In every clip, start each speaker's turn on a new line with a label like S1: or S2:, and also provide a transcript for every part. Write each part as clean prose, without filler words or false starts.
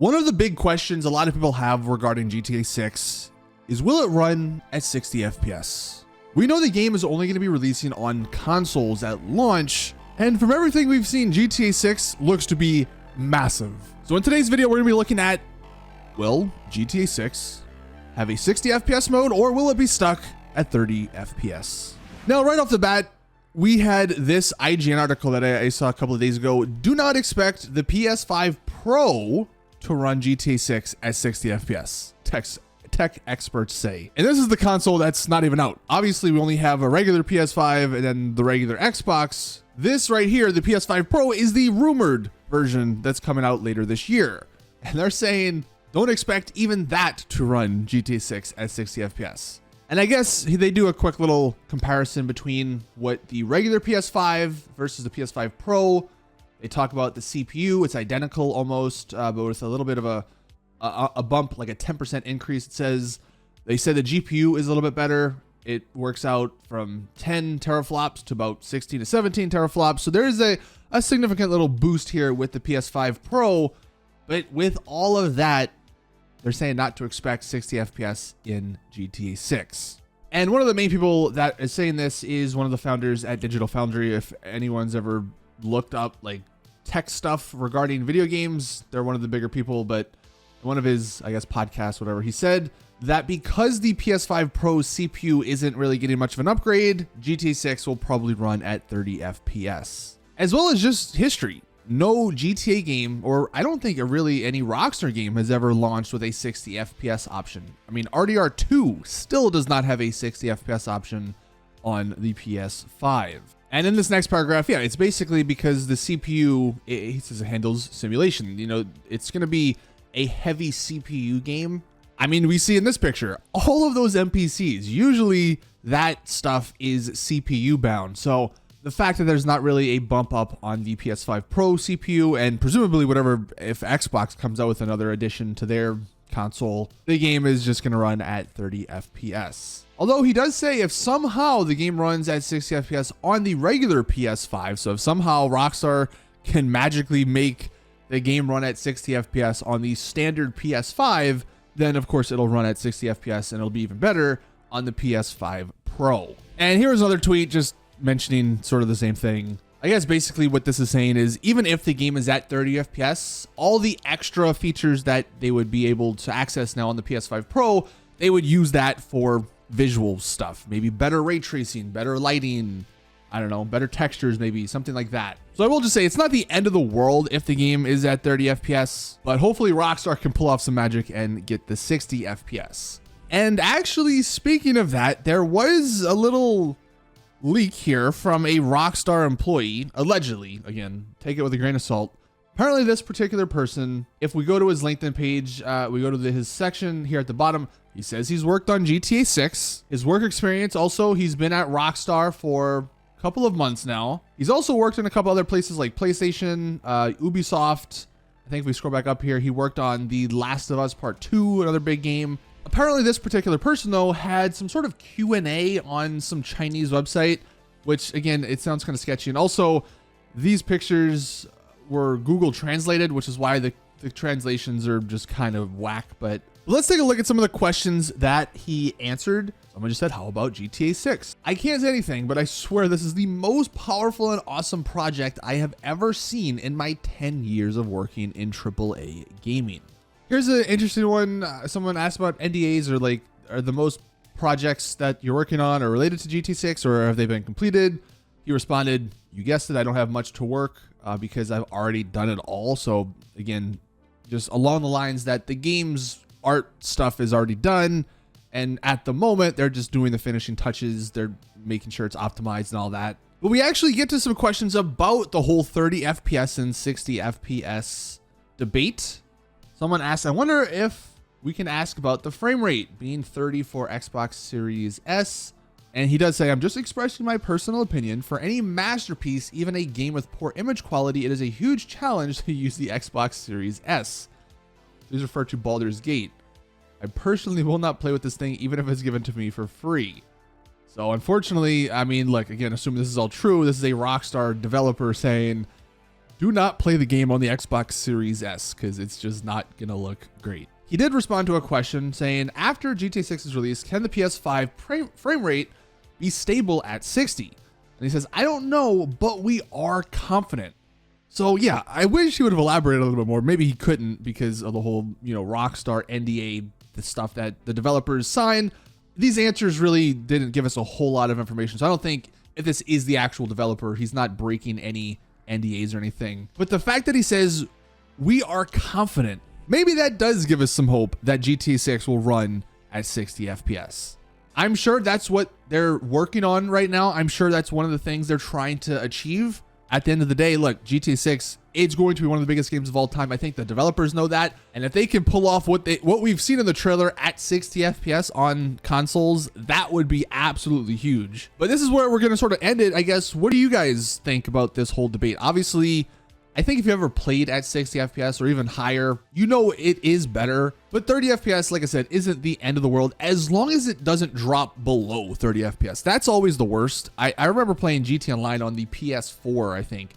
S1: One of the big questions a lot of people have regarding GTA 6 is, will it run at 60 FPS? We know the game is only going to be releasing on consoles at launch, and from everything we've seen, GTA 6 looks to be massive. So in today's video, we're going to be looking at, will GTA 6 have a 60 FPS mode, or will it be stuck at 30 FPS? Now, right off the bat, we had this IGN article that I saw a couple of days ago. Do not expect the PS5 Pro to run GTA 6 at 60 FPS, tech experts say. And this is the console that's not even out. Obviously, we only have a regular PS5 and then the regular Xbox. This right here, the PS5 Pro, is the rumored version that's coming out later this year. And they're saying, don't expect even that to run GTA 6 at 60 FPS. And I guess they do a quick little comparison between what the regular PS5 versus the PS5 Pro. They talk about the CPU. It's identical almost, but with a little bit of a bump, like a 10% increase. They said the GPU is a little bit better. It works out from 10 teraflops to about 16 to 17 teraflops. So there is a significant little boost here with the PS5 Pro. But with all of that, they're saying not to expect 60 FPS in GTA 6. And one of the main people that is saying this is one of the founders at Digital Foundry. If anyone's ever looked up like tech stuff regarding video games, they're one of the bigger people. But one of his, I guess, podcasts, whatever, he said that because the PS5 Pro CPU isn't really getting much of an upgrade, GTA 6 will probably run at 30 FPS. As well as just history. No GTA game, or I don't think really any Rockstar game, has ever launched with a 60 FPS option. I mean, RDR2 still does not have a 60 FPS option on the PS5. And in this next paragraph, yeah, it's basically because the CPU, he says it handles simulation. You know, it's going to be a heavy CPU game. I mean, we see in this picture, all of those NPCs, usually that stuff is CPU bound. So the fact that there's not really a bump up on the PS5 Pro CPU, and presumably whatever, if Xbox comes out with another addition to their console, the game is just going to run at 30 FPS. Although he does say if somehow the game runs at 60 FPS on the regular PS5, so if somehow Rockstar can magically make the game run at 60 FPS on the standard PS5, then of course it'll run at 60 FPS and it'll be even better on the PS5 Pro. And here's another tweet just mentioning sort of the same thing. I guess basically what this is saying is, even if the game is at 30 FPS, all the extra features that they would be able to access now on the PS5 Pro, they would use that for visual stuff, maybe better ray tracing, better lighting, I don't know, better textures, maybe something like that. So I will just say it's not the end of the world if the game is at 30 FPS, but hopefully Rockstar can pull off some magic and get the 60 FPS. And actually, speaking of that, there was a little leak here from a Rockstar employee, allegedly. Again, take it with a grain of salt. Apparently this particular person, if we go to his LinkedIn page, we go to his section here at the bottom, he says he's worked on GTA 6. His work experience also, he's been at Rockstar for a couple of months now. He's also worked in a couple other places like PlayStation, Ubisoft. I think if we scroll back up here, he worked on The Last of Us Part 2, another big game. Apparently this particular person though had some sort of Q&A on some Chinese website, which again, it sounds kind of sketchy. And also these pictures were Google translated, which is why the translations are just kind of whack. But let's take a look at some of the questions that he answered. Someone just said, how about GTA 6? I can't say anything, but I swear this is the most powerful and awesome project I have ever seen in my 10 years of working in AAA gaming. Here's an interesting one. Someone asked about NDAs, or like, are the most projects that you're working on are related to GTA 6, or have they been completed? He responded, you guessed it, I don't have much to work because I've already done it all. So again, just along the lines that the game's art stuff is already done. And at the moment, they're just doing the finishing touches. They're making sure it's optimized and all that. But we actually get to some questions about the whole 30 FPS and 60 FPS debate. Someone asked, I wonder if we can ask about the frame rate being 30 for Xbox Series S. And he does say, I'm just expressing my personal opinion. For any masterpiece, even a game with poor image quality, it is a huge challenge to use the Xbox Series S. Please refer to Baldur's Gate. I personally will not play with this thing, even if it's given to me for free. So unfortunately, I mean, look, again, assuming this is all true, this is a Rockstar developer saying, do not play the game on the Xbox Series S because it's just not gonna look great. He did respond to a question saying, after GTA 6 is released, can the PS5 frame rate be stable at 60? And he says, I don't know, but we are confident. So yeah, I wish he would have elaborated a little bit more. Maybe he couldn't because of the whole, Rockstar NDA, the stuff that the developers sign. These answers really didn't give us a whole lot of information. So I don't think if this is the actual developer, he's not breaking any NDAs or anything. But the fact that he says, we are confident, maybe that does give us some hope that GTA 6 will run at 60 FPS. I'm sure that's what they're working on right now. I'm sure that's one of the things they're trying to achieve. At the end of the day, look, GTA 6, it's going to be one of the biggest games of all time. I think the developers know that. And if they can pull off what we've seen in the trailer at 60 FPS on consoles, that would be absolutely huge. But this is where we're going to sort of end it, I guess. What do you guys think about this whole debate? Obviously, I think if you ever played at 60 FPS or even higher, it is better. But 30 FPS, like I said, isn't the end of the world as long as it doesn't drop below 30 FPS. That's always the worst. I remember playing GT Online on the PS4, I think,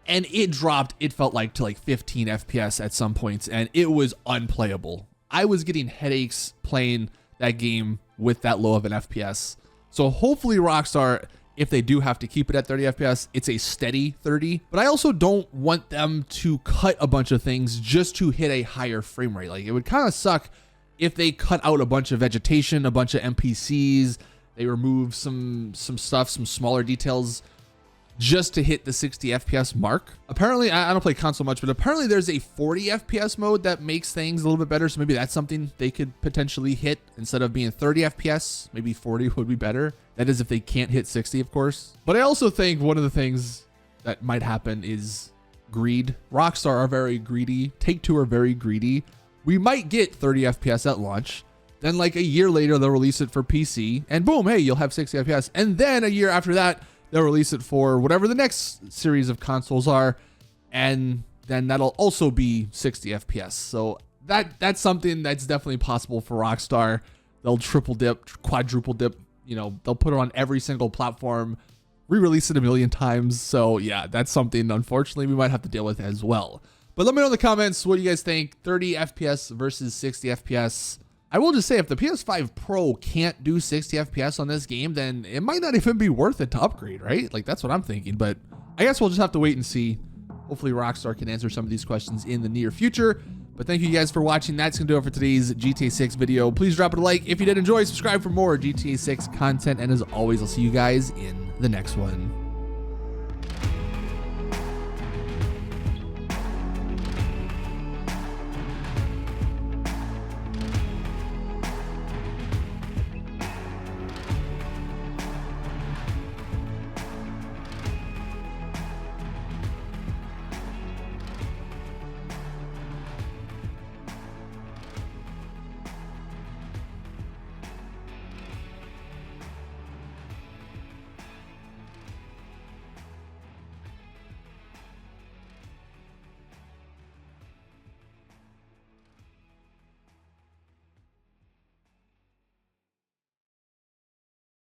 S1: and it dropped, it felt like, to like 15 FPS at some points, and it was unplayable. I was getting headaches playing that game with that low of an FPS. So hopefully Rockstar, if they do have to keep it at 30 FPS, it's a steady 30. But I also don't want them to cut a bunch of things just to hit a higher frame rate. Like, it would kind of suck if they cut out a bunch of vegetation, a bunch of NPCs, they remove some stuff, some smaller details, just to hit the 60 FPS mark. Apparently, I don't play console much, but apparently there's a 40 FPS mode that makes things a little bit better. So maybe that's something they could potentially hit instead of being 30 FPS. Maybe 40 would be better. That is if they can't hit 60, of course. But I also think one of the things that might happen is greed. Rockstar are very greedy. Take-Two are very greedy. We might get 30 FPS at launch. Then like a year later, they'll release it for PC. And boom, hey, you'll have 60 FPS. And then a year after that, they'll release it for whatever the next series of consoles are, and then that'll also be 60 FPS. So that's something that's definitely possible for Rockstar. They'll triple dip, quadruple dip, they'll put it on every single platform, re-release it a million times. So yeah, that's something unfortunately we might have to deal with as well. But let me know in the comments, what do you guys think? 30 FPS versus 60 FPS. I will just say, if the PS5 Pro can't do 60 FPS on this game, then it might not even be worth it to upgrade, right? Like, that's what I'm thinking, but I guess we'll just have to wait and see. Hopefully Rockstar can answer some of these questions in the near future. But thank you guys for watching. That's going to do it for today's GTA 6 video. Please drop it a like if you did enjoy. Subscribe for more GTA 6 content. And as always, I'll see you guys in the next one.